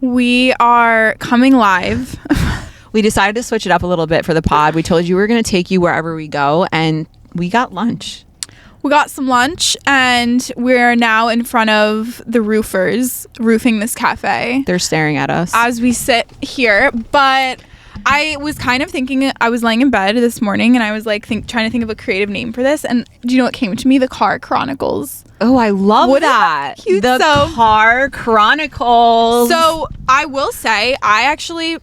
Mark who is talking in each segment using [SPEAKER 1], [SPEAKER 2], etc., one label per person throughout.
[SPEAKER 1] We are coming live.
[SPEAKER 2] We decided to switch it up a little bit for the pod. We told you we were going to take you wherever we go, and we got lunch.
[SPEAKER 1] We got some lunch, and we're now in front of the roofers roofing this cafe.
[SPEAKER 2] They're staring at us
[SPEAKER 1] as we sit here. But I was kind of thinking, I was laying in bed this morning, and I was like trying to think of a creative name for this. And do you know what came to me? The Car Chronicles.
[SPEAKER 2] Oh, I love that.
[SPEAKER 1] Cute?
[SPEAKER 2] The Car Chronicles.
[SPEAKER 1] So I will say, I actually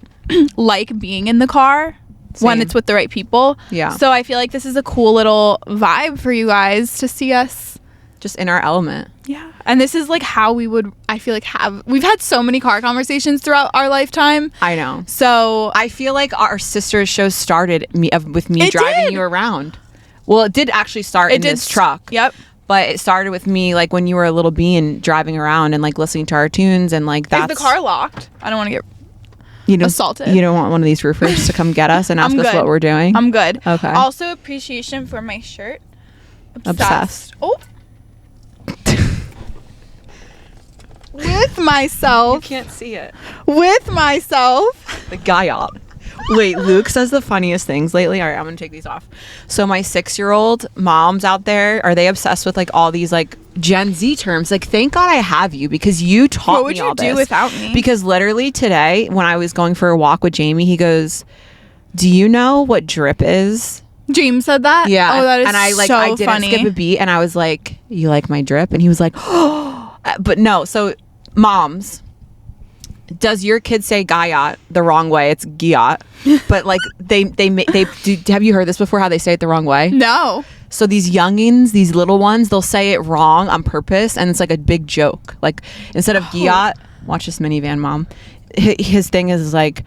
[SPEAKER 1] like being in the car. Same. When it's with the right people.
[SPEAKER 2] Yeah.
[SPEAKER 1] So I feel like this is a cool little vibe for you guys to see us
[SPEAKER 2] just in our element.
[SPEAKER 1] Yeah. And this is like how we would, I feel like, we've had so many car conversations throughout our lifetime.
[SPEAKER 2] I know.
[SPEAKER 1] So
[SPEAKER 2] I feel like our sister's show started with me driving you around. Well, it did actually start in this truck.
[SPEAKER 1] Yep.
[SPEAKER 2] But it started with me like when you were a little bean driving around and like listening to our tunes and like that's...
[SPEAKER 1] Is the car locked? I don't want to get assaulted.
[SPEAKER 2] You don't want one of these roofers to come get us and ask us what we're doing?
[SPEAKER 1] I'm good.
[SPEAKER 2] Okay.
[SPEAKER 1] Also, appreciation for my shirt.
[SPEAKER 2] Obsessed.
[SPEAKER 1] Oh. With myself.
[SPEAKER 2] You can't see it.
[SPEAKER 1] With myself.
[SPEAKER 2] The guy up. Wait, Luke says the funniest things lately. All right, I'm gonna take these off. So my 6-year-old moms out there, are they obsessed with like all these like Gen Z terms? Like, thank God I have you because you taught me all this.
[SPEAKER 1] What would you do without me?
[SPEAKER 2] Because literally today, when I was going for a walk with Jamie, he goes, "Do you know what drip is?"
[SPEAKER 1] James said that?
[SPEAKER 2] Yeah.
[SPEAKER 1] Oh, that is
[SPEAKER 2] and I like
[SPEAKER 1] so
[SPEAKER 2] I didn't
[SPEAKER 1] funny.
[SPEAKER 2] skip a beat, and I was like, "You like my drip?" And he was like, "Oh," but no. So moms. Does your kid say gayat the wrong way? It's giat, but like they do. Have you heard this before? How they say it the wrong way?
[SPEAKER 1] No.
[SPEAKER 2] So these youngins, these little ones, they'll say it wrong on purpose, and it's like a big joke. Like instead of giat, watch this minivan, mom. His thing is like,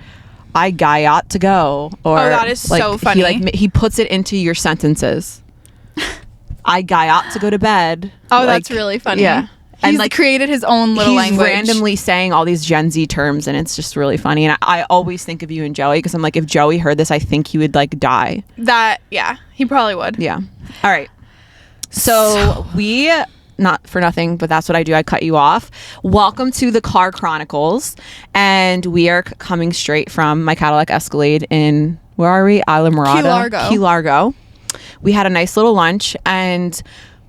[SPEAKER 2] I gayat to go, or
[SPEAKER 1] that is
[SPEAKER 2] like,
[SPEAKER 1] so funny.
[SPEAKER 2] He puts it into your sentences. I gayat to go to bed.
[SPEAKER 1] Oh, that's really funny.
[SPEAKER 2] Yeah.
[SPEAKER 1] He's like created his own little language.
[SPEAKER 2] He's randomly saying all these Gen Z terms, and it's just really funny. And I always think of you and Joey because I'm like, if Joey heard this, I think he would like die.
[SPEAKER 1] Yeah, he probably would.
[SPEAKER 2] Yeah. All right. So we, not for nothing, but that's what I do. I cut you off. Welcome to the Car Chronicles, and we are coming straight from my Cadillac Escalade in, where are we? Isla Morada. Key Largo. We had a nice little lunch, and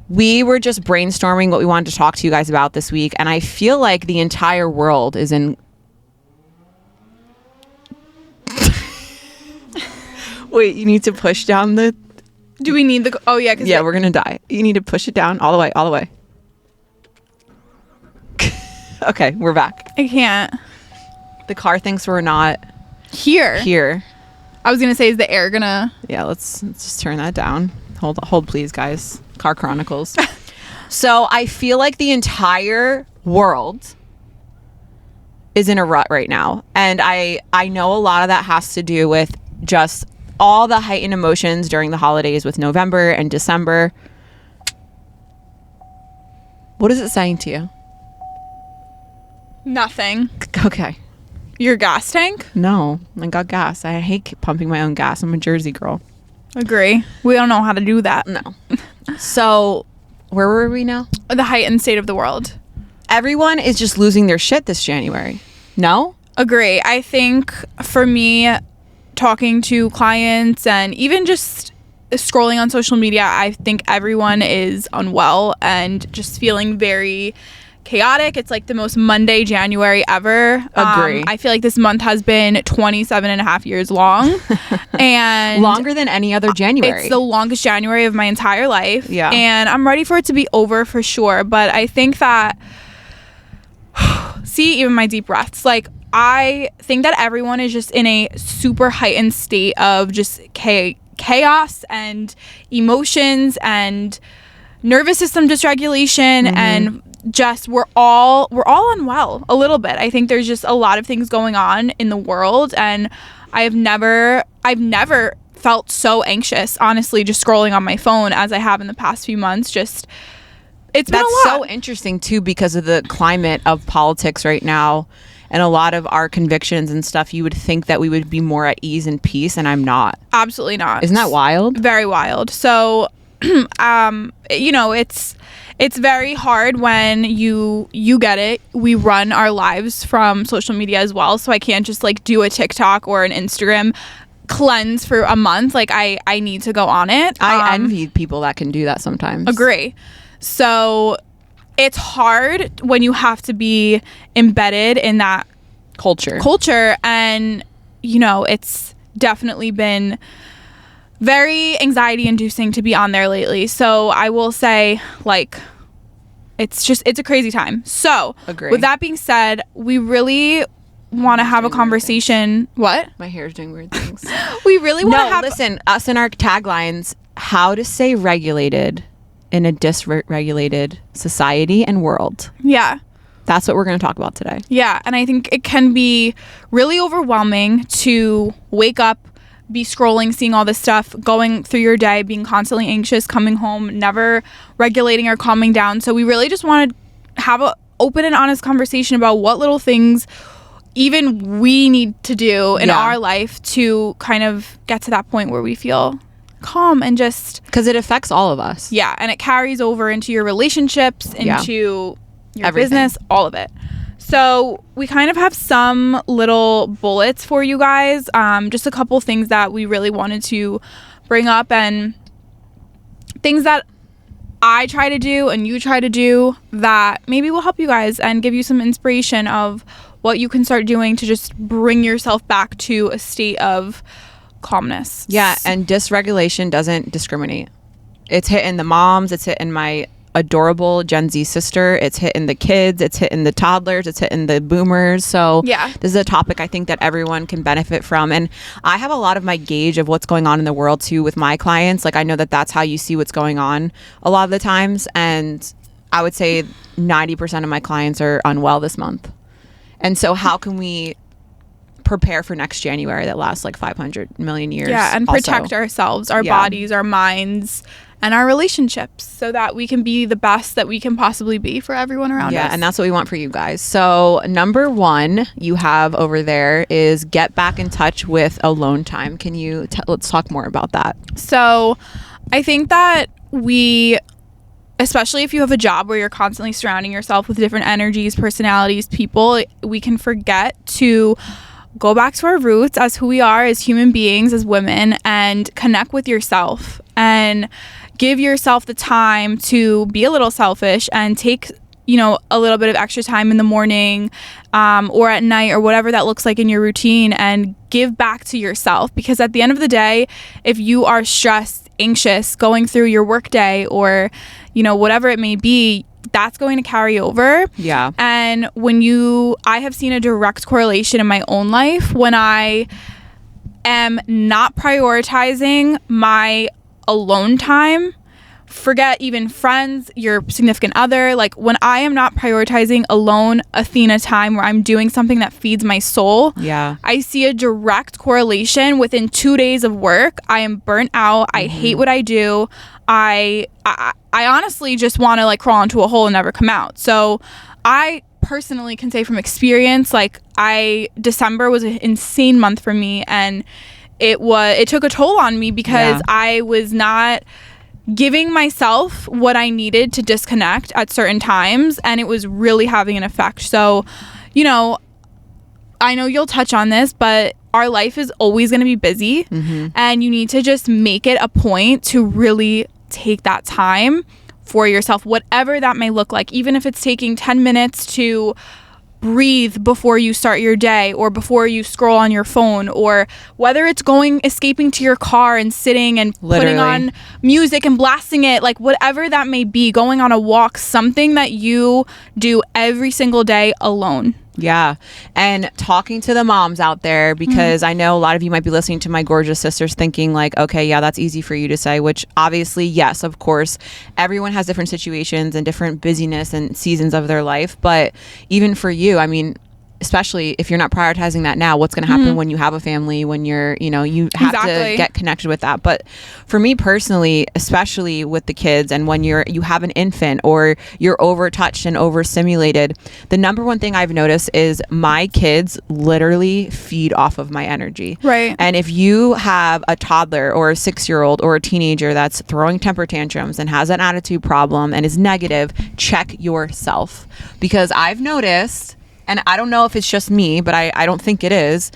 [SPEAKER 2] we were just brainstorming what we wanted to talk to you guys about this week, and I feel like the entire world is in... Wait, you need to push down the...
[SPEAKER 1] Do we need the... Oh, yeah.
[SPEAKER 2] Yeah, we're going to die. You need to push it down all the way, all the way. Okay, we're back.
[SPEAKER 1] I can't.
[SPEAKER 2] The car thinks we're not...
[SPEAKER 1] Here. I was going to say, is the air going to...
[SPEAKER 2] Yeah, let's just turn that down. Hold please, guys. Car Chronicles. So I feel like the entire world is in a rut right now. And I know a lot of that has to do with just all the heightened emotions during the holidays with November and December. What is it saying to you?
[SPEAKER 1] Nothing.
[SPEAKER 2] Okay.
[SPEAKER 1] Your gas tank?
[SPEAKER 2] No, I got gas. I hate pumping my own gas. I'm a Jersey girl.
[SPEAKER 1] Agree. We don't know how to do that.
[SPEAKER 2] No. So, where were we now?
[SPEAKER 1] The heightened state of the world.
[SPEAKER 2] Everyone is just losing their shit this January. No?
[SPEAKER 1] Agree. I think for me, talking to clients and even just scrolling on social media, I think everyone is unwell and just feeling very chaotic. It's like the most Monday January ever.
[SPEAKER 2] Agree.
[SPEAKER 1] I feel like this month has been 27 and a half years long. And
[SPEAKER 2] longer than any other January.
[SPEAKER 1] It's the longest January of my entire life.
[SPEAKER 2] Yeah.
[SPEAKER 1] And I'm ready for it to be over for sure. But I think that, see, even my deep breaths, like I think that everyone is just in a super heightened state of just chaos and emotions and nervous system dysregulation and just we're all unwell a little bit. I think there's just a lot of things going on in the world, and I've never felt so anxious, honestly, just scrolling on my phone as I have in the past few months. Just it's been a lot.
[SPEAKER 2] That's so interesting too, because of the climate of politics right now and a lot of our convictions and stuff. You would think that we would be more at ease and peace, and I'm not. Absolutely not. Isn't that wild?
[SPEAKER 1] Very wild. So you know, it's very hard when you get it. We run our lives from social media as well, so I can't just like do a TikTok or an Instagram cleanse for a month. Like I need to go on it.
[SPEAKER 2] I envy people that can do that sometimes.
[SPEAKER 1] Agree. So it's hard when you have to be embedded in that culture, and you know, it's definitely been very anxiety inducing to be on there lately. So I will say, like, it's a crazy time. So
[SPEAKER 2] Agree.
[SPEAKER 1] With that being said, we really want to have a conversation. What?
[SPEAKER 2] My hair's doing weird things.
[SPEAKER 1] We really want to have.
[SPEAKER 2] Listen, us and our taglines: how to stay regulated in a dysregulated society and world.
[SPEAKER 1] Yeah.
[SPEAKER 2] That's what we're going to talk about today.
[SPEAKER 1] Yeah, and I think it can be really overwhelming to wake up, be scrolling, seeing all this stuff, going through your day, being constantly anxious, coming home, never regulating or calming down. So we really just want to have an open and honest conversation about what little things even we need to do in our life to kind of get to that point where we feel calm and just...
[SPEAKER 2] Because it affects all of us.
[SPEAKER 1] Yeah, and it carries over into your relationships, into your business, all of it. So we kind of have some little bullets for you guys, just a couple things that we really wanted to bring up and things that I try to do and you try to do that maybe will help you guys and give you some inspiration of what you can start doing to just bring yourself back to a state of calmness.
[SPEAKER 2] Yeah, and dysregulation doesn't discriminate. It's hitting the moms, it's hitting my adorable Gen Z sister, it's hitting the kids, it's hitting the toddlers, it's hitting the boomers. So this is a topic I think that everyone can benefit from. And I have a lot of my gauge of what's going on in the world too with my clients. Like I know that that's how you see what's going on a lot of the times. And I would say 90% of my clients are unwell this month. And so how can we prepare for next January that lasts like 500 million years?
[SPEAKER 1] Yeah, and protect ourselves, our bodies, our minds, and our relationships so that we can be the best that we can possibly be for everyone around us.
[SPEAKER 2] Yeah, and that's what we want for you guys. So number one you have over there is get back in touch with alone time. Can you let's talk more about that?
[SPEAKER 1] So I think that especially if you have a job where you're constantly surrounding yourself with different energies, personalities, people, we can forget to go back to our roots as who we are as human beings, as women, and connect with yourself and give yourself the time to be a little selfish and take, you know, a little bit of extra time in the morning or at night or whatever that looks like in your routine and give back to yourself. Because at the end of the day, if you are stressed, anxious, going through your work day or, you know, whatever it may be, that's going to carry over.
[SPEAKER 2] Yeah.
[SPEAKER 1] And I have seen a direct correlation in my own life when I am not prioritizing my alone time. Forget even friends, your significant other. Like when I am not prioritizing alone Athena time where I'm doing something that feeds my soul, I see a direct correlation within 2 days of work. I am burnt out. I hate what I do. I honestly just want to like crawl into a hole and never come out. So I personally can say from experience, like December was an insane month for me, and it took a toll on me because I was not giving myself what I needed to disconnect at certain times, and it was really having an effect. So, you know, I know you'll touch on this, but our life is always going to be busy, and you need to just make it a point to really take that time for yourself, whatever that may look like, even if it's taking 10 minutes to breathe before you start your day or before you scroll on your phone, or whether it's escaping to your car and sitting and putting on music and blasting it, like whatever that may be, going on a walk, something that you do every single day alone.
[SPEAKER 2] Yeah. And talking to the moms out there, because I know a lot of you might be listening to my gorgeous sisters thinking like, okay, yeah, that's easy for you to say, which obviously, yes, of course, everyone has different situations and different busyness and seasons of their life. But even for you, I mean, especially if you're not prioritizing that now, what's going to happen when you have a family, when you're, you know, you have to get connected with that. But for me personally, especially with the kids, and when you have an infant or you're overtouched and overstimulated, the number one thing I've noticed is my kids literally feed off of my energy.
[SPEAKER 1] Right.
[SPEAKER 2] And if you have a toddler or a 6-year-old or a teenager that's throwing temper tantrums and has an attitude problem and is negative, check yourself. Because I've noticed, and I don't know if it's just me, but I don't think it is.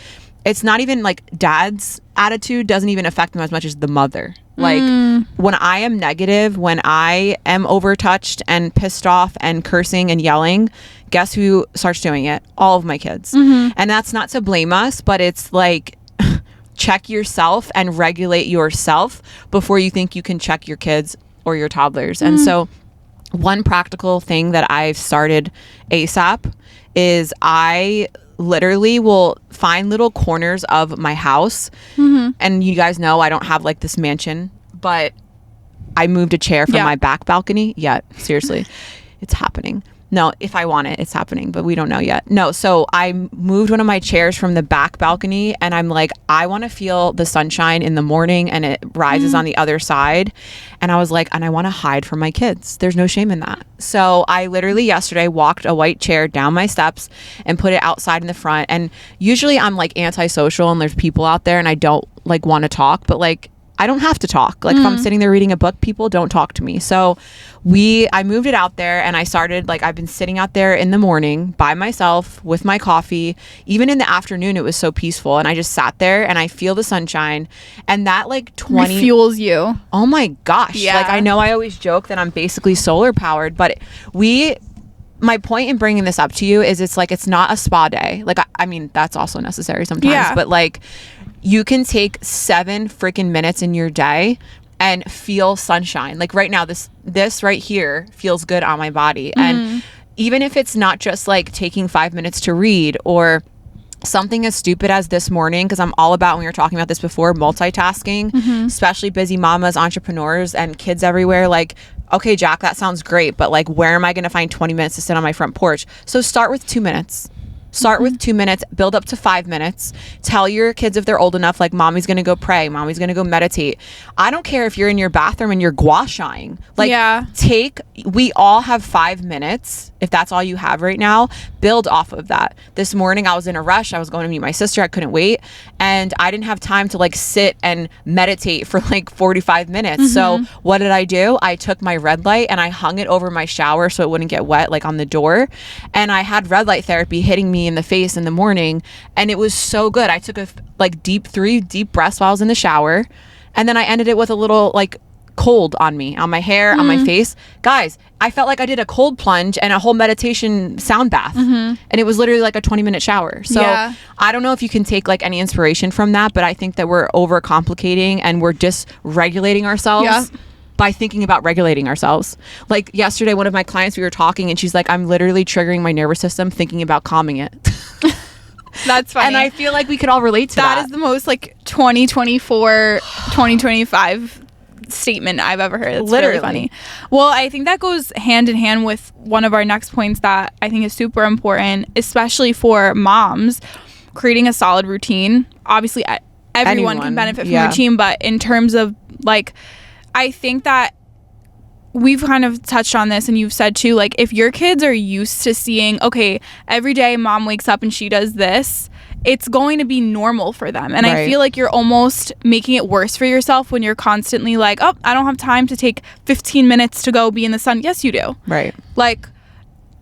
[SPEAKER 2] It's not even like dad's attitude doesn't even affect them as much as the mother. Like when I am negative, when I am overtouched and pissed off and cursing and yelling, guess who starts doing it? All of my kids. And that's not to blame us, but it's like check yourself and regulate yourself before you think you can check your kids or your toddlers. And so one practical thing that I've started ASAP is I literally will find little corners of my house. And you guys know I don't have like this mansion, but I moved a chair from my back balcony. Yeah, seriously, it's happening. No, if I want it, it's happening, but we don't know yet. No, so I moved one of my chairs from the back balcony, and I'm like, I want to feel the sunshine in the morning and it rises on the other side. And I was like, and I want to hide from my kids. There's no shame in that. So I literally yesterday walked a white chair down my steps and put it outside in the front. And usually I'm like antisocial and there's people out there and I don't like want to talk, but like I don't have to talk. Like if I'm sitting there reading a book, people don't talk to me. So I moved it out there, and I started, like, I've been sitting out there in the morning by myself with my coffee. Even in the afternoon, it was so peaceful. And I just sat there and I feel the sunshine, and that like 20
[SPEAKER 1] fuels you.
[SPEAKER 2] Oh my gosh.
[SPEAKER 1] Yeah.
[SPEAKER 2] Like I know I always joke that I'm basically solar powered, but my point in bringing this up to you is it's like, it's not a spa day. Like, I mean, that's also necessary sometimes, but like you can take 7 freaking minutes in your day and feel sunshine. Like right now, this right here feels good on my body. And even if it's not just like taking 5 minutes to read or something as stupid as this morning, because I'm all about, when we were talking about this before, multitasking, especially busy mamas, entrepreneurs, and kids everywhere. Like, okay, Jack, that sounds great, but like, where am I going to find 20 minutes to sit on my front porch? So start with 2 minutes. Start with 2 minutes, build up to 5 minutes. Tell your kids if they're old enough, like, mommy's going to go pray, mommy's going to go meditate. I don't care if you're in your bathroom and you're gua shaing. Like, we all have 5 minutes. If that's all you have right now, build off of that. This morning I was in a rush. I was going to meet my sister. I couldn't wait. And I didn't have time to like sit and meditate for like 45 minutes. So what did I do? I took my red light and I hung it over my shower so it wouldn't get wet, like on the door. And I had red light therapy hitting me in the face in the morning. And it was so good. I took a like 3 deep breaths while I was in the shower. And then I ended it with a little like cold on me, on my hair, on my face. Guys, I felt like I did a cold plunge and a whole meditation sound bath. And it was literally like a 20-minute shower. So I don't know if you can take like any inspiration from that, but I think that we're overcomplicating and we're dysregulating ourselves by thinking about regulating ourselves. Like yesterday, one of my clients, we were talking and she's like, I'm literally triggering my nervous system thinking about calming it.
[SPEAKER 1] That's funny.
[SPEAKER 2] And I feel like we could all relate to that.
[SPEAKER 1] That is the most like 2024, 2025 statement I've ever heard. It's literally really funny. Well, I think that goes hand in hand with one of our next points that I think is super important, especially for moms, creating a solid routine. Obviously, everyone can benefit from routine, but in terms of like, I think that we've kind of touched on this and you've said too, like if your kids are used to seeing, okay, every day mom wakes up and she does this, it's going to be normal for them. And I feel like you're almost making it worse for yourself when you're constantly like, oh, I don't have time to take 15 minutes to go be in the sun. Yes, you do. Right. Like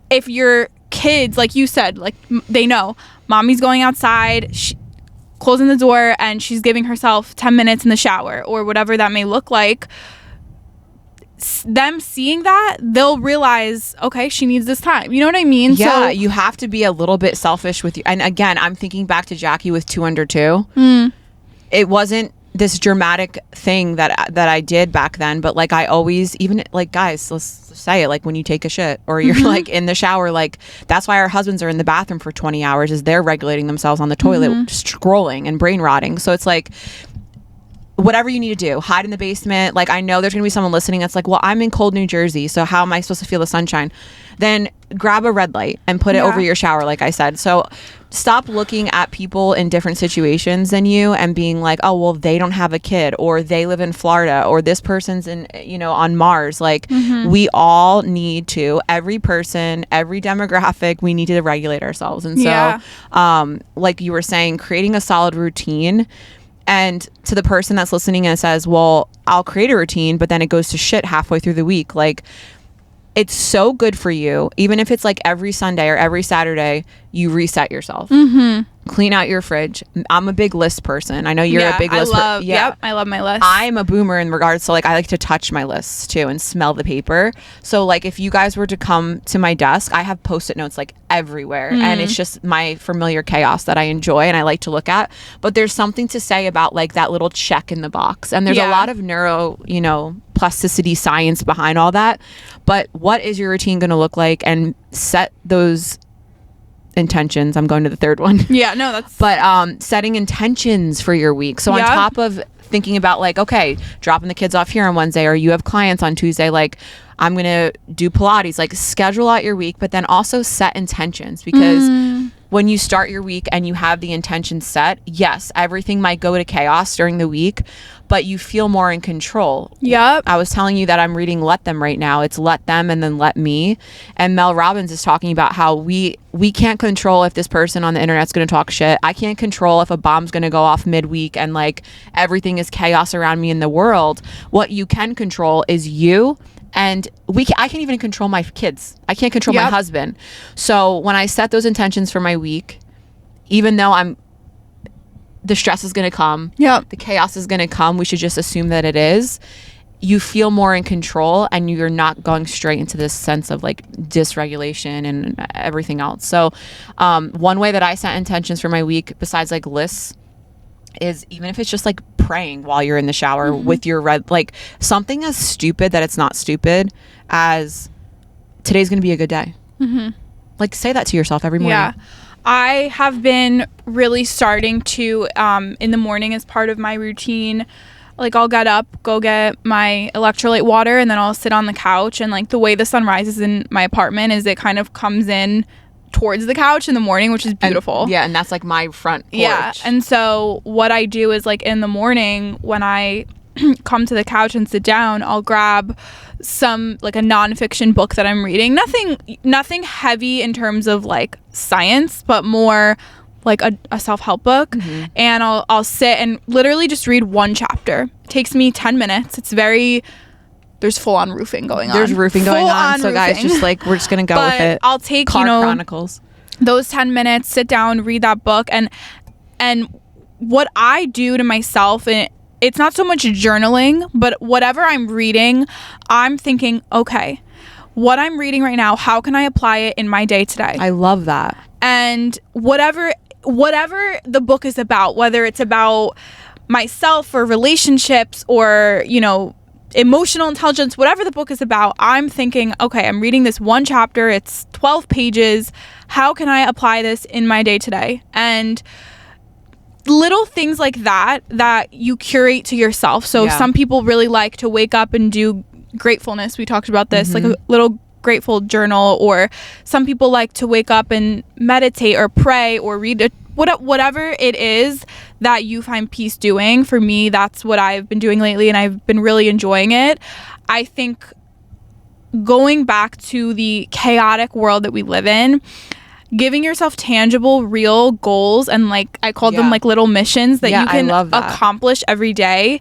[SPEAKER 1] if your kids, like you said, like they know mommy's going outside, closing the door, and she's giving herself 10 minutes in the shower or whatever that may look like. Them seeing that, they'll realize, okay, she needs this time. You know what I mean?
[SPEAKER 2] Yeah, so you have to be a little bit selfish with you. And again, I'm thinking back to Jackie with 2 Under 2. It wasn't this dramatic thing that I did back then, but like I always, even like guys, let's say it, like when you take a shit or you're like in the shower, like that's why our husbands are in the bathroom for 20 hours is they're regulating themselves on the toilet, scrolling and brain rotting. So it's like whatever you need to do, hide in the basement. Like, I know there's gonna be someone listening that's like, well, I'm in cold New Jersey, so how am I supposed to feel the sunshine? Then grab a red light and put it over your shower, like I said. So stop looking at people in different situations than you and being like, oh, well, they don't have a kid, or they live in Florida, or this person's in, on Mars. Like, we all need to, every person, every demographic, we need to regulate ourselves. And so like you were saying, creating a solid routine. And to the person that's listening and says, well, I'll create a routine, but then it goes to shit halfway through the week. Like, it's so good for you. Even if it's like every Sunday or every Saturday, you reset yourself. Clean out your fridge. I'm a big list person. I know you're a big list person.
[SPEAKER 1] Yep, I love my list.
[SPEAKER 2] I'm a boomer in regards to, like, I like to touch my lists too and smell the paper. So, like, if you guys were to come to my desk, I have Post-it notes like everywhere, and it's just my familiar chaos that I enjoy and I like to look at. But there's something to say about, like, that little check in the box, and there's a lot of neuro, plasticity science behind all that. But what is your routine going to look like? And set those intentions. I'm going to the third one. But setting intentions for your week. So on top of thinking about, like, okay, dropping the kids off here on Wednesday, or you have clients on Tuesday, like, I'm gonna do Pilates. Like, schedule out your week, but then also set intentions, because when you start your week and you have the intention set, yes, everything might go to chaos during the week, but you feel more in control. I was telling you that I'm reading Let Them right now. It's Let Them and then Let Me. And Mel Robbins is talking about how we can't control if this person on the internet's going to talk shit. I can't control if a bomb's going to go off midweek and, like, everything is chaos around me in the world. What you can control is you. And I can't even control my kids. I can't control my husband. So when I set those intentions for my week, even though the stress is going to come, the chaos is going to come, we should just assume that it is. You feel more in control, and you're not going straight into this sense of, like, dysregulation and everything else. So one way that I set intentions for my week, besides, like, lists, is even if it's just, like, praying while you're in the shower with your like, something as stupid that it's not stupid as, today's gonna be a good day. Like, say that to yourself every morning.
[SPEAKER 1] I have been really starting to in the morning, as part of my routine, like, I'll get up, go get my electrolyte water, and then I'll sit on the couch. And, like, the way the sun rises in my apartment is it kind of comes in towards the couch in the morning, which is beautiful.
[SPEAKER 2] And that's, like, my front porch.
[SPEAKER 1] And so what I do is, like, in the morning when I come to the couch and sit down, I'll grab some, like, a nonfiction book that I'm reading. Nothing heavy in terms of, like, science, but more like a self-help book. And I'll sit and literally just read one chapter. It takes me 10 minutes. There's full-on roofing going on.
[SPEAKER 2] There's roofing going on. So guys, just, like, we're just gonna go with it.
[SPEAKER 1] I'll take
[SPEAKER 2] Chronicles.
[SPEAKER 1] Those 10 minutes, sit down, read that book, and what I do to myself, and it's not so much journaling, but whatever I'm reading, I'm thinking, okay, what I'm reading right now, how can I apply it in my day today?
[SPEAKER 2] I love that.
[SPEAKER 1] And whatever the book is about, whether it's about myself or relationships or, emotional intelligence, whatever the book is about, I'm thinking, okay, I'm reading this one chapter, it's 12 pages, how can I apply this in my day today? And little things like that you curate to yourself. So some people really like to wake up and do gratefulness. We talked about this, like a little grateful journal, or some people like to wake up and meditate or pray or read whatever it is that you find peace doing. For me, that's what I've been doing lately, and I've been really enjoying it. I think going back to the chaotic world that we live in, giving yourself tangible, real goals, and, like, I call them, like, little missions that you can accomplish every day.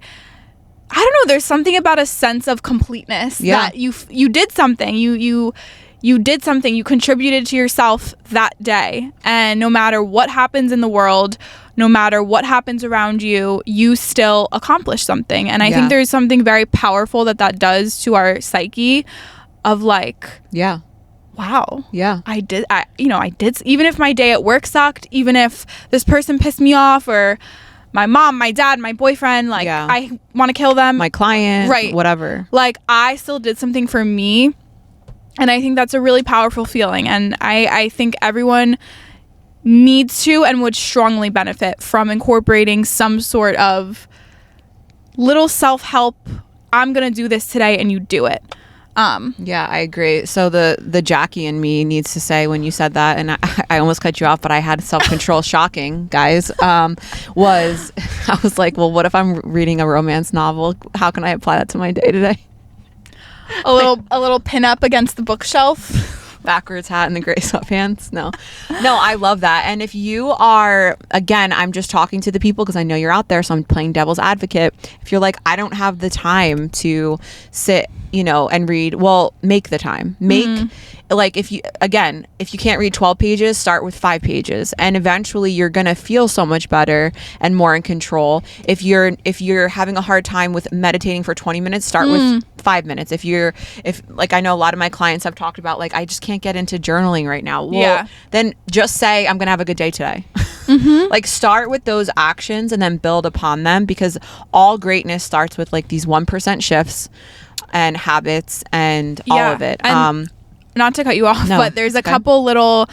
[SPEAKER 1] I don't know, there's something about a sense of completeness that you did something. You did something, you contributed to yourself that day, and no matter what happens in the world, no matter what happens around you, you still accomplished something. And I think there's something very powerful that does to our psyche of, like, wow, I did, even if my day at work sucked, even if this person pissed me off, or my mom, my dad, my boyfriend, like, I want to kill them,
[SPEAKER 2] my client, whatever,
[SPEAKER 1] like, I still did something for me. And I think that's a really powerful feeling. And I think everyone needs to and would strongly benefit from incorporating some sort of little self-help, I'm gonna do this today, and you do it.
[SPEAKER 2] Yeah, I agree. So the Jackie in me needs to say, when you said that, and I almost cut you off, but I had self-control. Shocking, guys. I was like, well, what if I'm reading a romance novel? How can I apply that to my day today?
[SPEAKER 1] A little pin up against the bookshelf.
[SPEAKER 2] Backwards hat and the gray sweatpants. No, I love that. And if you are, again, I'm just talking to the people because I know you're out there, so I'm playing devil's advocate. If you're like, I don't have the time to sit, and read, well, make the time. Like, if you can't read 12 pages, start with 5 pages, and eventually you're gonna feel so much better and more in control. If you're having a hard time with meditating for 20 minutes, start with 5 minutes. If I know a lot of my clients have talked about, like, I just can't get into journaling right now. Well, then just say, I'm gonna have a good day today. Like, start with those actions and then build upon them, because all greatness starts with like these 1% shifts and habits and all of it.
[SPEAKER 1] And not to cut you off, but there's a couple little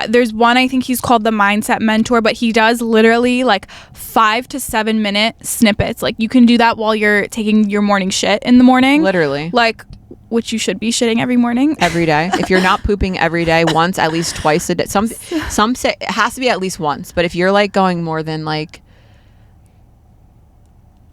[SPEAKER 1] there's one, I think he's called the Mindset Mentor, but he does literally like 5 to 7 minute snippets. Like, you can do that while you're taking your morning shit in the morning,
[SPEAKER 2] literally,
[SPEAKER 1] like, which you should be shitting every morning, every
[SPEAKER 2] day. If you're not pooping every day, once, at least twice a day. Some say it has to be at least once, but if you're like going more than like,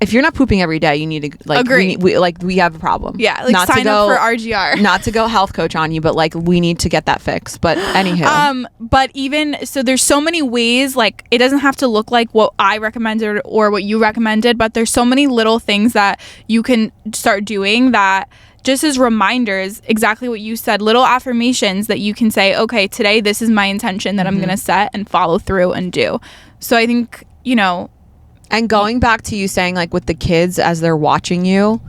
[SPEAKER 2] if you're not pooping every day, you need to like
[SPEAKER 1] agree.
[SPEAKER 2] We have a problem.
[SPEAKER 1] Yeah, like, not sign up for RGR.
[SPEAKER 2] Not to go health coach on you, but like, we need to get that fixed. But anywho,
[SPEAKER 1] but even so, there's so many ways. Like, it doesn't have to look like what I recommended or what you recommended, but there's so many little things that you can start doing that just as reminders, exactly what you said, little affirmations that you can say, okay, today this is my intention that I'm going to set and follow through and do. So I think,
[SPEAKER 2] and going back to you saying, like, with the kids as they're watching you,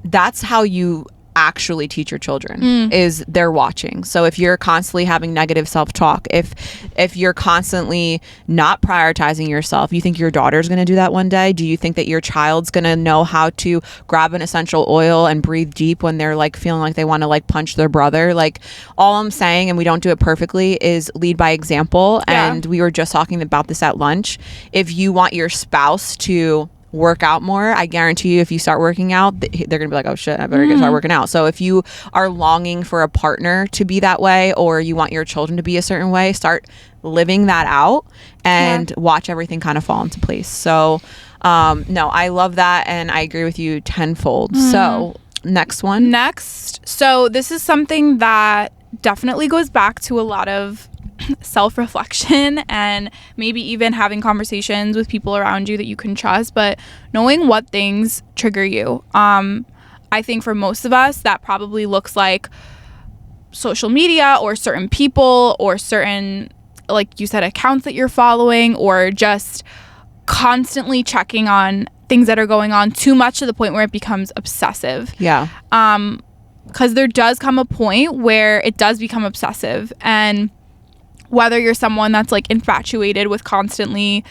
[SPEAKER 2] that's how you actually teach your children, is they're watching. So if you're constantly having negative self-talk, if you're constantly not prioritizing yourself, you think your daughter's going to do that one day? Do you think that your child's going to know how to grab an essential oil and breathe deep when they're like feeling like they want to like punch their brother? Like, all I'm saying, and we don't do it perfectly, is lead by example. And we were just talking about this at lunch. If you want your spouse to work out more, I guarantee you, if you start working out, they're gonna be like, oh shit, I better start working out. So if you are longing for a partner to be that way, or you want your children to be a certain way, start living that out and watch everything kind of fall into place. So no, I love that, and I agree with you tenfold. So next,
[SPEAKER 1] so this is something that definitely goes back to a lot of self-reflection and maybe even having conversations with people around you that you can trust, but knowing what things trigger you. I think for most of us, that probably looks like social media or certain people or certain, like you said, accounts that you're following, or just constantly checking on things that are going on too much to the point where it becomes obsessive. Because there does come a point where it does become obsessive, and whether you're someone that's like infatuated with constantly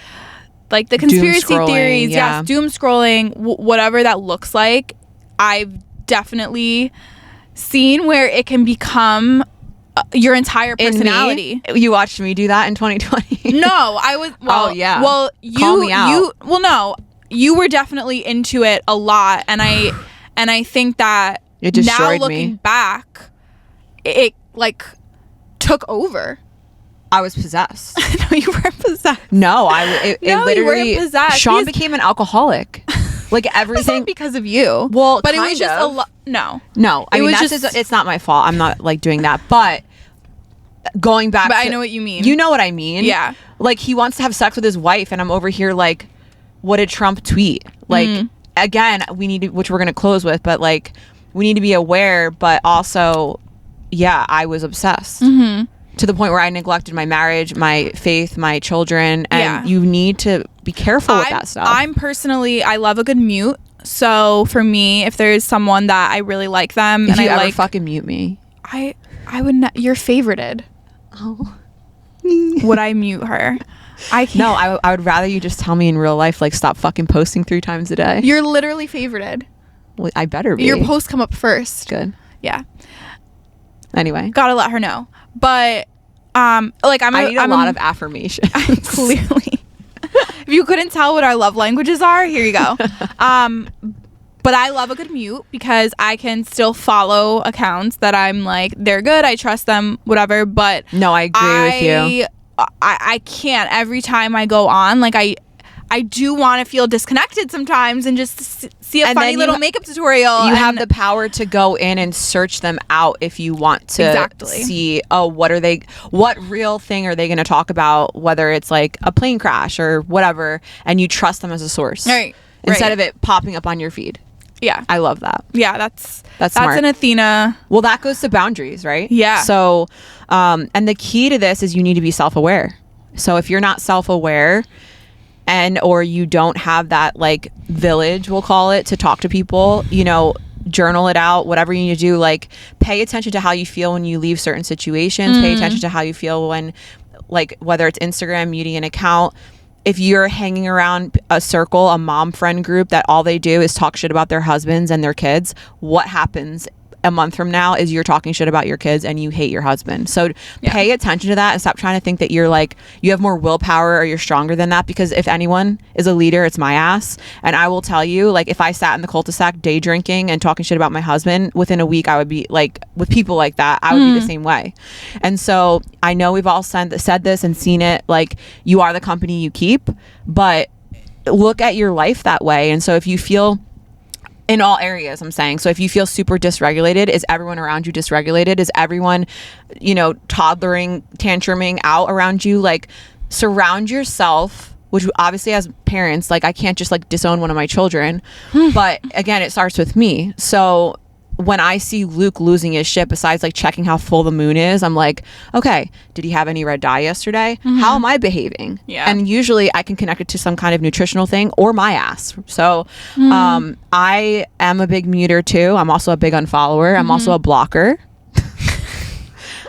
[SPEAKER 1] like the conspiracy theories, doom scrolling, whatever that looks like, I've definitely seen where it can become your entire personality.
[SPEAKER 2] You watched me do that in 2020.
[SPEAKER 1] No, I was. Well, well,
[SPEAKER 2] call me out.
[SPEAKER 1] No, you were definitely into it a lot, and I think that
[SPEAKER 2] it destroyed
[SPEAKER 1] now looking back, it like took over.
[SPEAKER 2] I was possessed.
[SPEAKER 1] No, you weren't possessed.
[SPEAKER 2] No, it literally.
[SPEAKER 1] You weren't possessed.
[SPEAKER 2] Sean became an alcoholic. Like, everything
[SPEAKER 1] because of you.
[SPEAKER 2] Well,
[SPEAKER 1] but it was just a lot. No.
[SPEAKER 2] I mean, it's not my fault. I'm not like doing that. But going back,
[SPEAKER 1] I know what you mean.
[SPEAKER 2] You know what I mean?
[SPEAKER 1] Yeah.
[SPEAKER 2] Like, he wants to have sex with his wife, and I'm over here like, what did Trump tweet? Like, again, we need to, which we're gonna close with, but like, we need to be aware. But also, I was obsessed. To the point where I neglected my marriage, my faith, my children, and you need to be careful with that stuff.
[SPEAKER 1] I'm personally, I love a good mute. So for me, if there's someone that I really like them,
[SPEAKER 2] if you ever fucking mute me,
[SPEAKER 1] I would not. You're favorited.
[SPEAKER 2] Oh,
[SPEAKER 1] would I mute her? I can't.
[SPEAKER 2] No, I would rather you just tell me in real life, like, stop fucking posting 3 times a day.
[SPEAKER 1] You're literally favorited.
[SPEAKER 2] Well, I better be.
[SPEAKER 1] Your posts come up first.
[SPEAKER 2] Good.
[SPEAKER 1] Yeah.
[SPEAKER 2] Anyway,
[SPEAKER 1] gotta let her know. But like, I need
[SPEAKER 2] a lot of affirmation.
[SPEAKER 1] Clearly. If you couldn't tell what our love languages are, here you go. But I love a good mute because I can still follow accounts that I'm like, they're good, I trust them, whatever. But
[SPEAKER 2] no, I agree with you.
[SPEAKER 1] I can't. Every time I go on, like I do want to feel disconnected sometimes and just see a funny little makeup tutorial.
[SPEAKER 2] You have the power to go in and search them out if you want to see, what real thing are they going to talk about, whether it's like a plane crash or whatever, and you trust them as a source.
[SPEAKER 1] Right.
[SPEAKER 2] Instead of it popping up on your feed.
[SPEAKER 1] Yeah.
[SPEAKER 2] I love that.
[SPEAKER 1] Yeah, that's
[SPEAKER 2] smart.
[SPEAKER 1] An Athena.
[SPEAKER 2] Well, that goes to boundaries, right?
[SPEAKER 1] Yeah.
[SPEAKER 2] So, and the key to this is you need to be self-aware. So if you're not self-aware or you don't have that like village, we'll call it, to talk to people, journal it out, whatever you need to do, like pay attention to how you feel when you leave certain situations, pay attention to how you feel when, like, whether it's Instagram, muting an account. If you're hanging around a circle, a mom friend group that all they do is talk shit about their husbands and their kids, what happens a month from now is you're talking shit about your kids and you hate your husband. So pay attention to that and stop trying to think that you're like, you have more willpower or you're stronger than that, because if anyone is a leader, it's my ass. And I will tell you, like, if I sat in the cul-de-sac day drinking and talking shit about my husband, within a week I would be like, with people like that, I would be the same way. And so I know we've all said this and seen it, like, you are the company you keep, but look at your life that way. And so if you feel, in all areas, I'm saying, so if you feel super dysregulated, is everyone around you dysregulated? Is everyone, toddlering, tantruming out around you? Like, surround yourself, which obviously as parents, like, I can't just like disown one of my children, but again, it starts with me. So when I see Luke losing his shit, besides like checking how full the moon is, I'm like, okay, did he have any red dye yesterday? How am I behaving? Yeah. And usually I can connect it to some kind of nutritional thing or my ass. So I am a big muter too. I'm also a big unfollower. I'm also a blocker.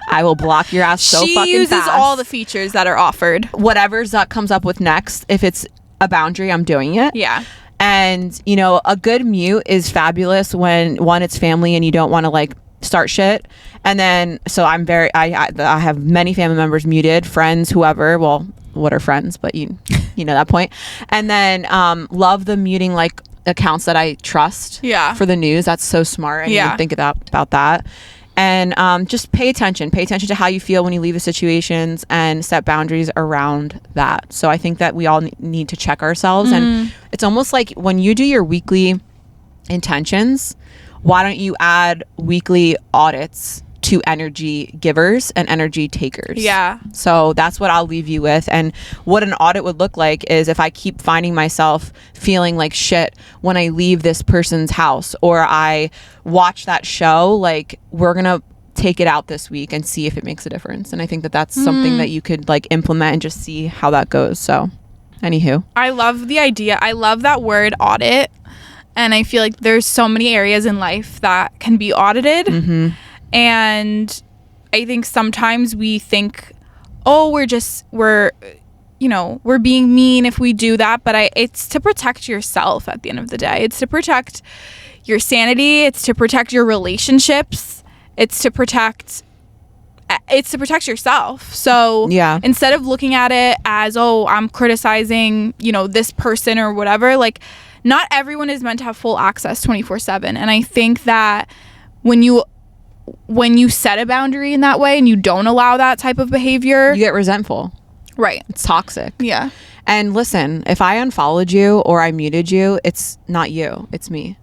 [SPEAKER 2] I will block your ass so fucking fast. She
[SPEAKER 1] uses all the features that are offered.
[SPEAKER 2] Whatever Zuck comes up with next, if it's a boundary, I'm doing it.
[SPEAKER 1] Yeah.
[SPEAKER 2] And, a good mute is fabulous when, one, it's family and you don't want to like start shit. And then, so I have many family members muted, friends, whoever. Well, what are friends? But you know that point. And then love the muting like accounts that I trust for the news. That's so smart. I didn't think about that. And just pay attention to how you feel when you leave the situations and set boundaries around that. So I think that we all need to check ourselves. And it's almost like when you do your weekly intentions, why don't you add weekly audits to energy givers and energy takers?
[SPEAKER 1] Yeah.
[SPEAKER 2] So that's what I'll leave you with. And what an audit would look like is if I keep finding myself feeling like shit when I leave this person's house, or I watch that show, like, we're gonna take it out this week and see if it makes a difference. And I think that that's something that you could like implement and just see how that goes. So anywho, I
[SPEAKER 1] love the idea. I love that word audit. And I feel like there's so many areas in life that can be audited. And I think sometimes we think, oh, we're being mean if we do that. But it's to protect yourself at the end of the day. It's to protect your sanity. It's to protect your relationships. It's to protect yourself. So instead of looking at it as, oh, I'm criticizing, this person or whatever, like, not everyone is meant to have full access 24/7. And I think that when you set a boundary in that way and you don't allow that type of behavior,
[SPEAKER 2] you get resentful.
[SPEAKER 1] Right.
[SPEAKER 2] It's toxic.
[SPEAKER 1] Yeah.
[SPEAKER 2] And listen, if I unfollowed you or I muted you, it's not you, it's me.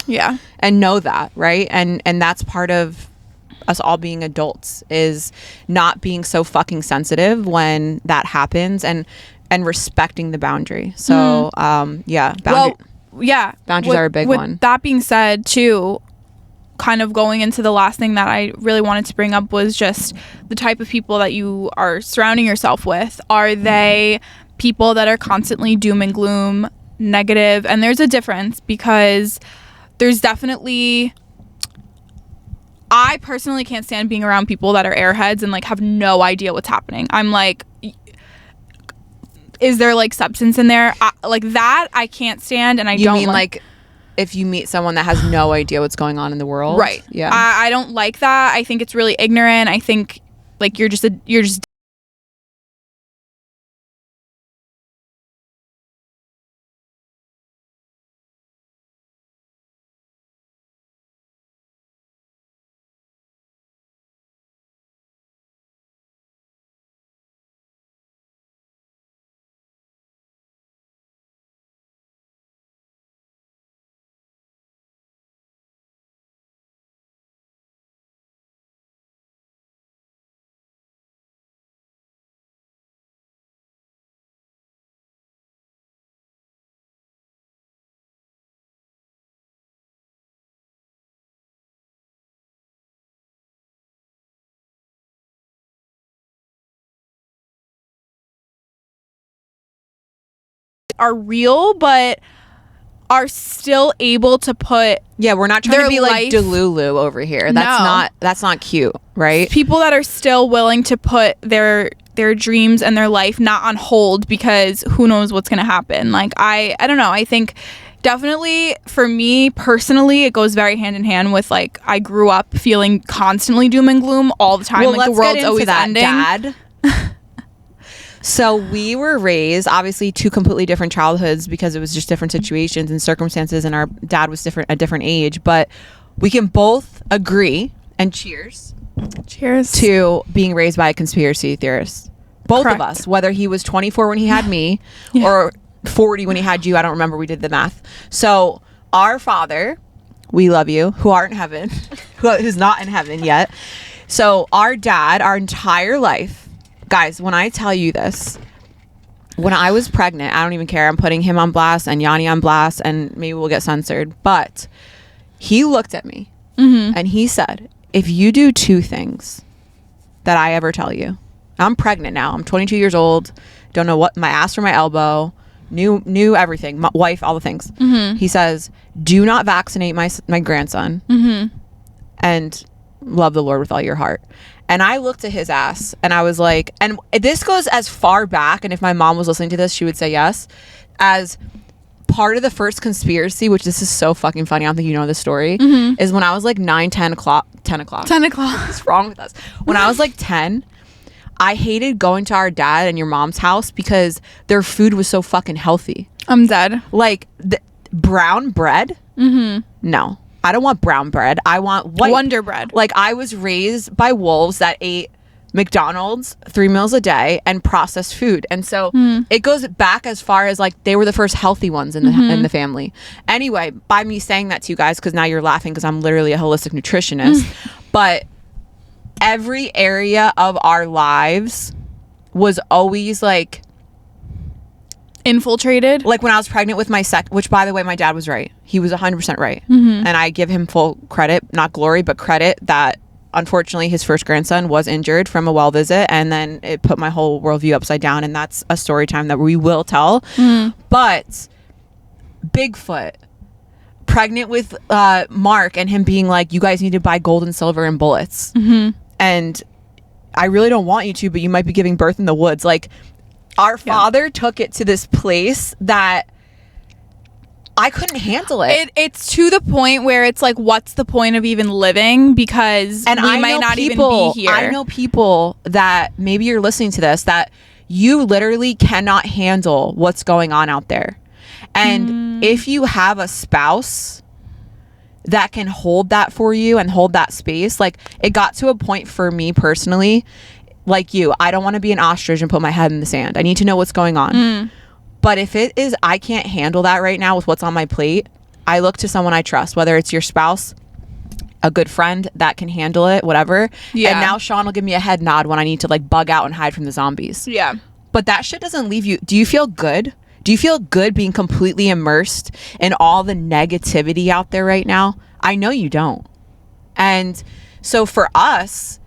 [SPEAKER 1] Yeah.
[SPEAKER 2] And know that, right? And that's part of us all being adults, is not being so fucking sensitive when that happens, and respecting the boundary. So boundaries are a big one. With
[SPEAKER 1] that being said too, kind of going into the last thing that I really wanted to bring up was just the type of people that you are surrounding yourself with. Are they people that are constantly doom and gloom, negative? And there's a difference, because there's definitely, I personally can't stand being around people that are airheads and like have no idea what's happening. I'm like, is there like substance in there? Like that I can't stand. And I don't mean
[SPEAKER 2] like if you meet someone that has no idea what's going on in the world.
[SPEAKER 1] Right.
[SPEAKER 2] Yeah.
[SPEAKER 1] I don't like that. I think it's really ignorant. I think like you're just are real, but are still able to put
[SPEAKER 2] we're not trying
[SPEAKER 1] their
[SPEAKER 2] to be like
[SPEAKER 1] life-
[SPEAKER 2] Delulu over here. That's not cute, right?
[SPEAKER 1] people that are still willing to put their dreams and their life not on hold because who knows what's gonna happen. Like I don't know. I think definitely for me personally, it goes very hand in hand with like I grew up feeling constantly doom and gloom all the time.
[SPEAKER 2] Well,
[SPEAKER 1] like the world's always ending.
[SPEAKER 2] Dad. So we were raised obviously two completely different childhoods because it was just different situations and circumstances, and our dad was a different age. But we can both agree and cheers to being raised by a conspiracy theorist. Both
[SPEAKER 1] Correct.
[SPEAKER 2] of us, whether he was 24 when he had me or 40 when he had you. I don't remember. We did the math. So our father, we love you, who are in heaven, who's not in heaven yet. So our dad, our entire life, guys, when I tell you this, when I was pregnant, I don't even care. I'm putting him on blast and Yanni on blast, and maybe we'll get censored. But he looked at me and he said, if you do two things that I ever tell you, I'm pregnant now. I'm 22 years old. Don't know what, my ass from my elbow. Knew everything. My wife, all the things. He says, do not vaccinate my grandson and love the Lord with all your heart. And I looked at his ass and I was like, and this goes as far back, and if my mom was listening to this, she would say yes, as part of the first conspiracy, which this is so fucking funny, I don't think you know the story, is when I was like 10 o'clock.
[SPEAKER 1] 10 o'clock.
[SPEAKER 2] What's wrong with us? When I was like 10, I hated going to our dad and your mom's house because their food was so fucking healthy.
[SPEAKER 1] I'm dead.
[SPEAKER 2] Like brown bread? No. I don't want brown bread. I want white.
[SPEAKER 1] Wonder bread.
[SPEAKER 2] Like I was raised by wolves that ate McDonald's 3 meals a day and processed food. And so it goes back as far as like they were the first healthy ones in the family. Anyway, by me saying that to you guys, because now you're laughing because I'm literally a holistic nutritionist, but every area of our lives was always like
[SPEAKER 1] infiltrated.
[SPEAKER 2] Like when I was pregnant with my which by the way, my dad was right. He was 100% right. And I give him full credit, not glory, but credit that unfortunately his first grandson was injured from a well visit, and then it put my whole worldview upside down, and that's a story time that we will tell. But Bigfoot, pregnant with Mark, and him being like, you guys need to buy gold and silver and bullets. And I really don't want you to, but you might be giving birth in the woods. Like our father took it to this place that I couldn't handle it.
[SPEAKER 1] It's to the point where it's like, what's the point of even living? Because we might not even be here.
[SPEAKER 2] I know people that maybe you're listening to this that you literally cannot handle what's going on out there. And if you have a spouse that can hold that for you and hold that space, like it got to a point for me personally, like you, I don't want to be an ostrich and put my head in the sand. I need to know what's going on. But if it is, I can't handle that right now with what's on my plate, I look to someone I trust, whether it's your spouse, a good friend that can handle it, whatever. And now Sean will give me a head nod when I need to like bug out and hide from the zombies. But that shit doesn't leave you. Do you feel good? Do you feel good being completely immersed in all the negativity out there right now? I know you don't. And so for us,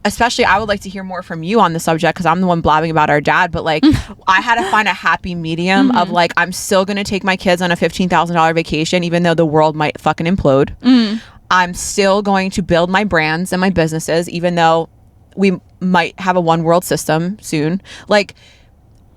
[SPEAKER 2] especially, I would like to hear more from you on the subject because I'm the one blabbing about our dad. But like, I had to find a happy medium of like, I'm still going to take my kids on a $15,000 vacation, even though the world might fucking implode. I'm still going to build my brands and my businesses, even though we might have a one world system soon. Like,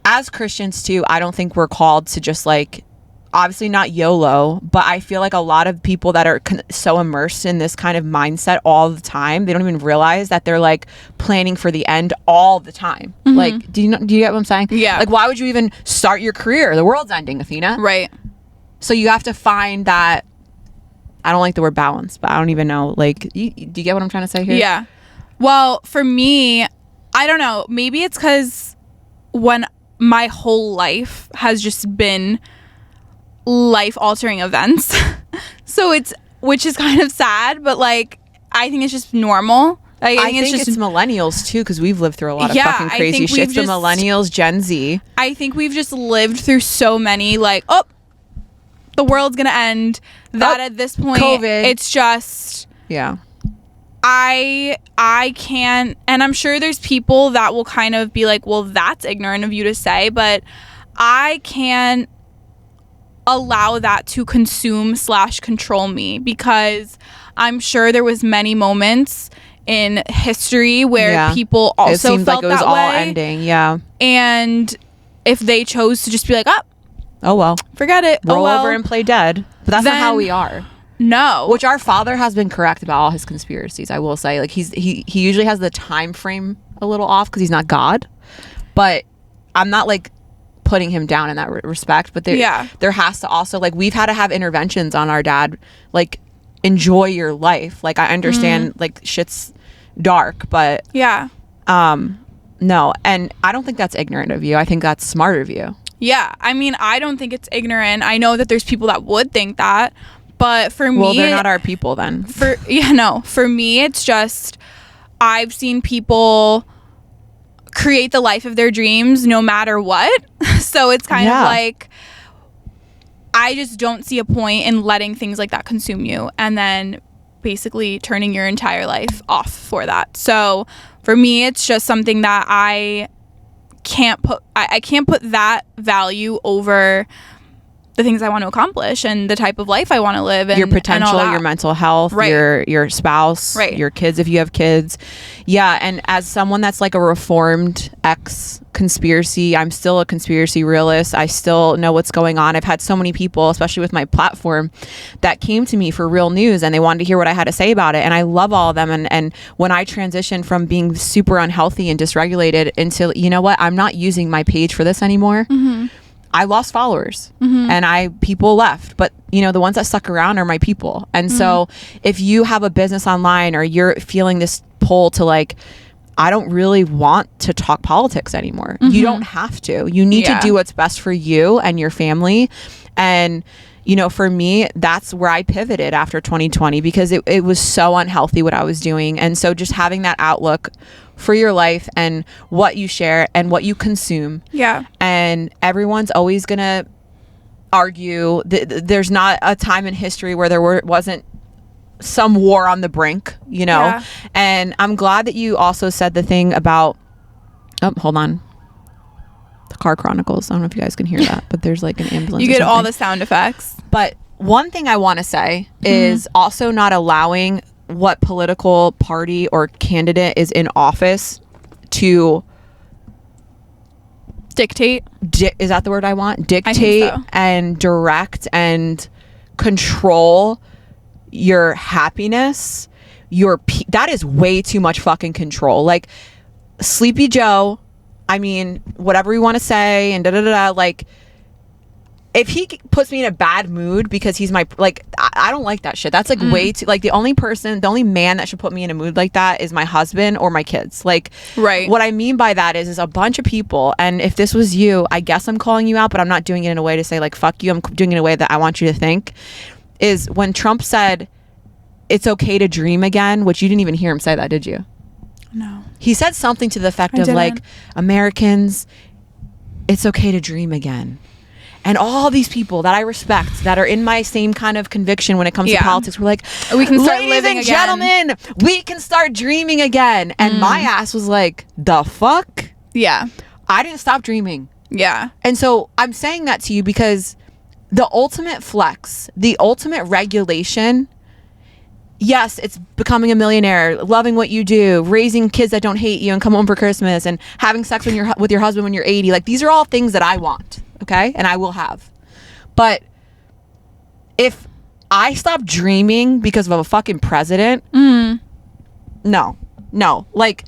[SPEAKER 2] as Christians too, I don't think we're called to just like, obviously not YOLO, but I feel like a lot of people that are so immersed in this kind of mindset all the time, they don't even realize that they're like planning for the end all the time. Like, do you get what I'm saying? Like, why would you even start your career? The world's ending, Athena.
[SPEAKER 1] Right.
[SPEAKER 2] So you have to find that, I don't like the word balance, but I don't even know, like, do you get what I'm trying to say here?
[SPEAKER 1] Yeah. Well, for me, I don't know. Maybe it's because when my whole life has just been life-altering events. So which is kind of sad, but like, I think it's just normal. I think it's
[SPEAKER 2] millennials too, because we've lived through a lot of fucking crazy shit. It's the millennials, Gen Z. I
[SPEAKER 1] think we've just lived through so many, like, the world's gonna end. That at this point,
[SPEAKER 2] COVID.
[SPEAKER 1] It's just I can't, and I'm sure there's people that will kind of be like, well, that's ignorant of you to say, but I can't allow that to consume / control me, because I'm sure there was many moments in history where people also
[SPEAKER 2] it seemed
[SPEAKER 1] felt
[SPEAKER 2] like it was
[SPEAKER 1] that
[SPEAKER 2] all
[SPEAKER 1] way.
[SPEAKER 2] ending. Yeah.
[SPEAKER 1] And if they chose to just be like,
[SPEAKER 2] oh well,
[SPEAKER 1] forget it,
[SPEAKER 2] roll over and play dead. But that's not how we are.
[SPEAKER 1] No.
[SPEAKER 2] Which our father has been correct about all his conspiracies, I will say. Like he usually has the time frame a little off because he's not God. But I'm not like putting him down in that respect. But there has to also, like, we've had to have interventions on our dad. Like, enjoy your life. Like, I understand like shit's dark, but no. And I don't think that's ignorant of you. I think that's smart of you.
[SPEAKER 1] Yeah. I mean, I don't think it's ignorant. I know that there's people that would think that. But for me...
[SPEAKER 2] Well, they're not our people then.
[SPEAKER 1] For me, it's just... I've seen people create the life of their dreams no matter what. So it's kind of like... I just don't see a point in letting things like that consume you. And then basically turning your entire life off for that. So for me, it's just something that I can't put that value over the things I want to accomplish and the type of life I want to live, and
[SPEAKER 2] your potential,
[SPEAKER 1] and
[SPEAKER 2] your mental health, your spouse, your kids if you have kids. Yeah. And as someone that's like a reformed ex-conspiracy, I'm still a conspiracy realist. I still know what's going on. I've had so many people, especially with my platform, that came to me for real news and they wanted to hear what I had to say about it. And I love all of them. And when I transitioned from being super unhealthy and dysregulated into, you know what, I'm not using my page for this anymore. I lost followers and people left, but you know, the ones that stuck around are my people. And so if you have a business online or you're feeling this pull to like, I don't really want to talk politics anymore. You don't have to. You need to do what's best for you and your family. And you know, for me, that's where I pivoted after 2020 because it was so unhealthy what I was doing. And so just having that outlook for your life and what you share and what you consume. Yeah. And everyone's always going to argue. There's not a time in history where there wasn't some war on the brink, you know? Yeah. And I'm glad that you also said the thing about, oh, hold on. The Car Chronicles. I don't know if you guys can hear that, but there's like an ambulance.
[SPEAKER 1] You get all the sound effects.
[SPEAKER 2] But one thing I want to say is also not allowing what political party or candidate is in office to
[SPEAKER 1] dictate.
[SPEAKER 2] Is that the word I want? Dictate and direct and control your happiness. That is way too much fucking control. Like Sleepy Joe, I mean, whatever you want to say and like, if he puts me in a bad mood because he's my, like, I don't like that shit. That's like way too, like the only man that should put me in a mood like that is my husband or my kids. Like, what I mean by that is a bunch of people. And if this was you, I guess I'm calling you out, but I'm not doing it in a way to say like, fuck you. I'm doing it in a way that I want you to think is when Trump said, it's okay to dream again, which you didn't even hear him say that, did you?
[SPEAKER 1] No.
[SPEAKER 2] He said something to the effect of like, Americans, it's okay to dream again. And all these people that I respect that are in my same kind of conviction when it comes to politics, we're like,
[SPEAKER 1] we can start living
[SPEAKER 2] again. Gentlemen, we can start dreaming again. And my ass was like, the fuck?
[SPEAKER 1] Yeah.
[SPEAKER 2] I didn't stop dreaming.
[SPEAKER 1] Yeah.
[SPEAKER 2] And so I'm saying that to you because the ultimate flex, the ultimate regulation, yes, it's becoming a millionaire, loving what you do, raising kids that don't hate you and come home for Christmas, and having sex with your husband when you're 80. Like, these are all things that I want, okay? And I will have. But if I stop dreaming because of a fucking president, no. Like,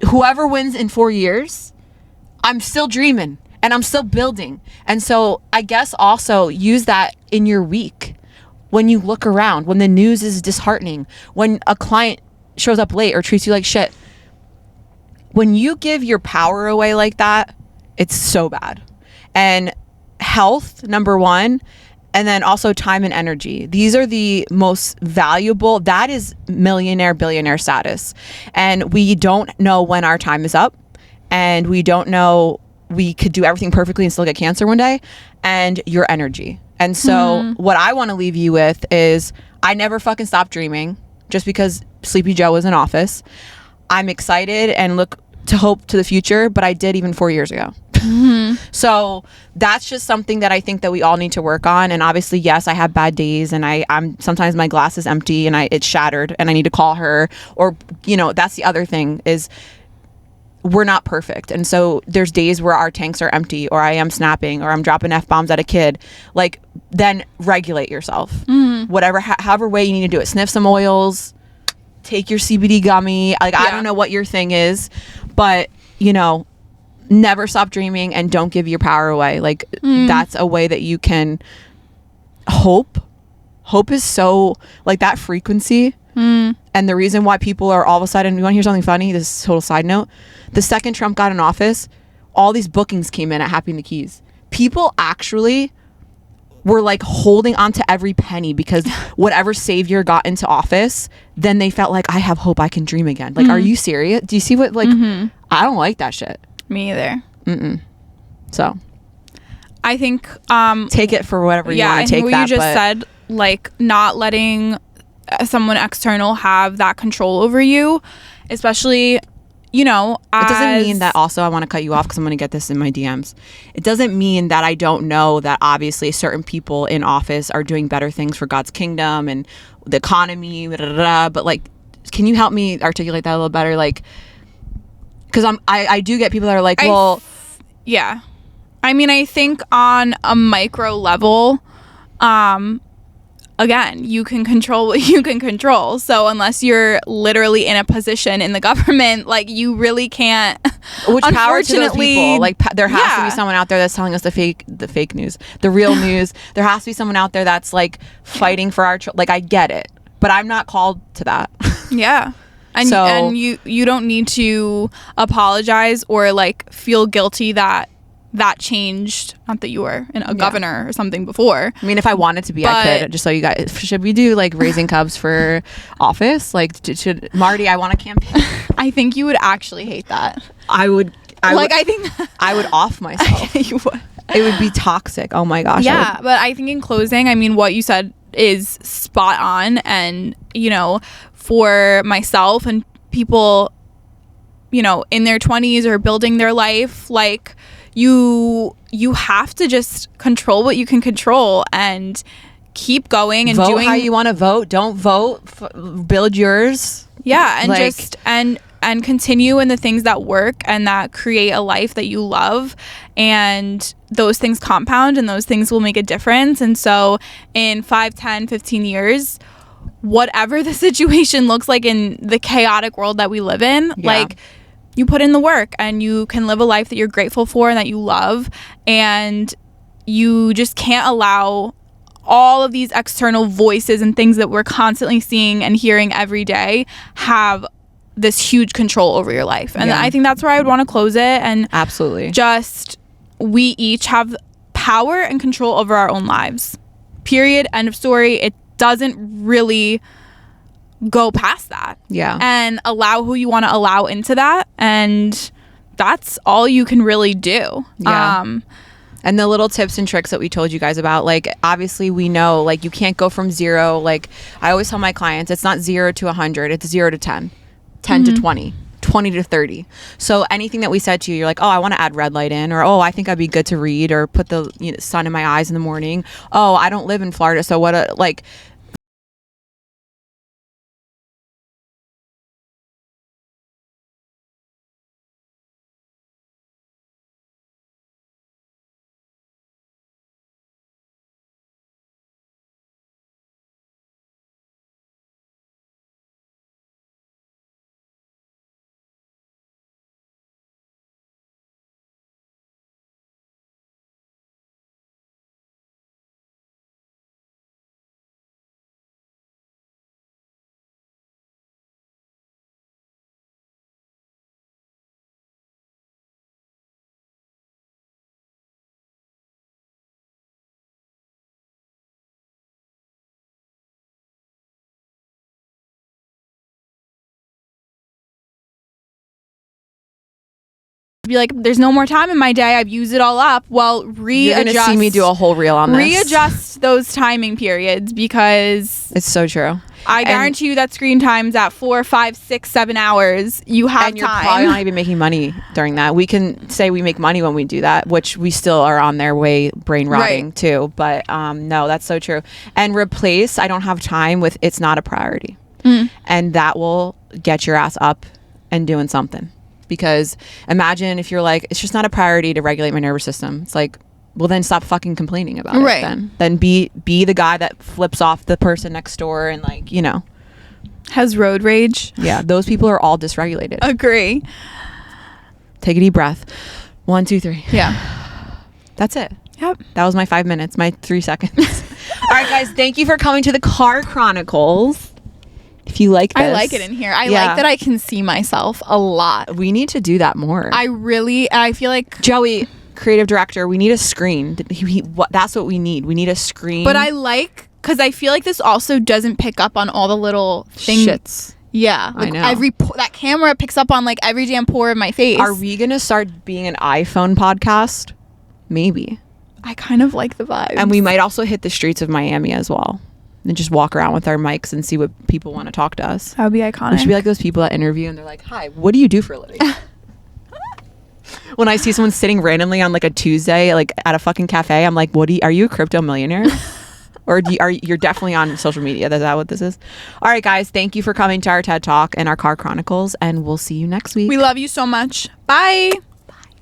[SPEAKER 2] whoever wins in 4 years, I'm still dreaming and I'm still building. And so I guess also use that in your week. When you look around, when the news is disheartening, when a client shows up late or treats you like shit, when you give your power away like that, it's so bad. And health, number one, and then also time and energy. These are the most valuable. That is millionaire, billionaire status. And we don't know when our time is up. And we don't know, we could do everything perfectly and still get cancer one day. And your energy. And so what I want to leave you with is I never fucking stopped dreaming just because Sleepy Joe was in office. I'm excited and look to hope to the future, but I did even 4 years ago. So that's just something that I think that we all need to work on. And obviously, yes, I have bad days, and I'm sometimes my glass is empty and it's shattered and I need to call her, or, that's the other thing is we're not perfect. And so there's days where our tanks are empty, or I am snapping, or I'm dropping F-bombs at a kid. Like, then regulate yourself. Whatever, however way you need to do it. Sniff some oils, take your CBD gummy. Like, I don't know what your thing is, but, never stop dreaming and don't give your power away. Like, that's a way that you can hope. Hope is so, like, that frequency. And the reason why people are all of a sudden, you want to hear something funny? This is a total side note. The second Trump got in office, all these bookings came in at Happy in the Keys. People actually were like holding on to every penny because whatever savior got into office, then they felt like, I have hope, I can dream again. Like, are you serious? Do you see what, like, I don't like that shit.
[SPEAKER 1] Me either.
[SPEAKER 2] So
[SPEAKER 1] I think
[SPEAKER 2] take it for whatever you want to take.
[SPEAKER 1] What
[SPEAKER 2] that,
[SPEAKER 1] you just said, like, not letting someone external have that control over you, especially, it
[SPEAKER 2] doesn't mean that, also I want to cut you off because I'm going to get this in my DMs. It doesn't mean that I don't know that obviously certain people in office are doing better things for God's kingdom and the economy, but like, can you help me articulate that a little better? Like, because I do get people that are like, well,
[SPEAKER 1] yeah, I mean, I think on a micro level, again, you can control what you can control. So unless you're literally in a position in the government, like, you really can't.
[SPEAKER 2] Which power to those people? Like, there has to be someone out there that's telling us the fake news, the real news. There has to be someone out there that's like fighting for our like, I get it, but I'm not called to that.
[SPEAKER 1] Yeah. And, and you don't need to apologize or like feel guilty that changed. Not that you were a governor or something before. I
[SPEAKER 2] mean, if I wanted to be, I could. Just so you guys, should we do like raising cubs for office? Like, should Marty? I want a campaign.
[SPEAKER 1] I think you would actually hate that.
[SPEAKER 2] I would.
[SPEAKER 1] I think
[SPEAKER 2] I would off myself.
[SPEAKER 1] You would.
[SPEAKER 2] It would be toxic. Oh my gosh.
[SPEAKER 1] Yeah, but I think in closing, I mean, what you said is spot on, and for myself and people, in their 20s or building their life, like, you have to just control what you can control and keep going and
[SPEAKER 2] vote
[SPEAKER 1] doing
[SPEAKER 2] how you want to vote. Don't vote. Build yours.
[SPEAKER 1] Yeah, and just and continue in the things that work and that create a life that you love, and those things compound and those things will make a difference. And so in 5, 10, 15 years, whatever the situation looks like in the chaotic world that we live in, like, you put in the work and you can live a life that you're grateful for and that you love, and you just can't allow all of these external voices and things that we're constantly seeing and hearing every day have this huge control over your life. And I think that's where I would want to close it. And
[SPEAKER 2] absolutely,
[SPEAKER 1] just, we each have power and control over our own lives. Period. End of story. It doesn't really go past that.
[SPEAKER 2] Yeah.
[SPEAKER 1] And allow who you want to allow into that, and that's all you can really do.
[SPEAKER 2] Yeah. And the little tips and tricks that we told you guys about, like, obviously we know, like, you can't go from 0. Like, I always tell my clients, it's not 0 to 100, it's 0 to 10, 10 to 20, 20 to 30. So anything that we said to you, you're like, oh, I want to add red light in, or, oh, I think I'd be good to read, or put the sun in my eyes in the morning. Oh, I don't live in Florida, so what like,
[SPEAKER 1] be like, there's no more time in my day, I've used it all up. Well,
[SPEAKER 2] you're gonna see me do a whole reel on this.
[SPEAKER 1] Readjust those timing periods, because
[SPEAKER 2] it's so true.
[SPEAKER 1] I guarantee you that screen time's at 4, 5, 6, 7 hours. You have
[SPEAKER 2] and you're
[SPEAKER 1] time.
[SPEAKER 2] probably not even making money during that. We can say we make money when we do that, which we still are on their way brain rotting too. But no, that's so true. And replace I don't have time with it's not a priority. And that will get your ass up and doing something. Because imagine if you're like, it's just not a priority to regulate my nervous system. It's like, well, then stop fucking complaining about it. Then be the guy that flips off the person next door and like, you know,
[SPEAKER 1] has road rage.
[SPEAKER 2] Yeah, those people are all dysregulated.
[SPEAKER 1] Agree.
[SPEAKER 2] Take a deep breath. 1, 2, 3.
[SPEAKER 1] Yeah.
[SPEAKER 2] That's it.
[SPEAKER 1] Yep.
[SPEAKER 2] That was my 5 minutes, my 3 seconds. All right, guys, thank you for coming to the Car Chronicles. If you like this.
[SPEAKER 1] I like it in here. I like that I can see myself a lot.
[SPEAKER 2] We need to do that more.
[SPEAKER 1] I feel like
[SPEAKER 2] Joey, creative director, we need a screen. That's what we need. We need a screen.
[SPEAKER 1] But I like, because I feel like this also doesn't pick up on all the little things.
[SPEAKER 2] Shits.
[SPEAKER 1] Yeah. Like
[SPEAKER 2] I know.
[SPEAKER 1] that camera picks up on like every damn pore of my face.
[SPEAKER 2] Are we going to start being an iPhone podcast? Maybe.
[SPEAKER 1] I kind of like the vibe.
[SPEAKER 2] And we might also hit the streets of Miami as well. And just walk around with our mics and see what people want to talk to us.
[SPEAKER 1] That would be iconic.
[SPEAKER 2] We should be like those people that interview and they're like, hi, what do you do for a living? When I see someone sitting randomly on like a Tuesday, like at a fucking cafe, I'm like, are you a crypto millionaire? Or you're definitely on social media? Is that what this is? All right, guys, thank you for coming to our TED Talk and our Car Chronicles, and we'll see you next week.
[SPEAKER 1] We love you so much. Bye.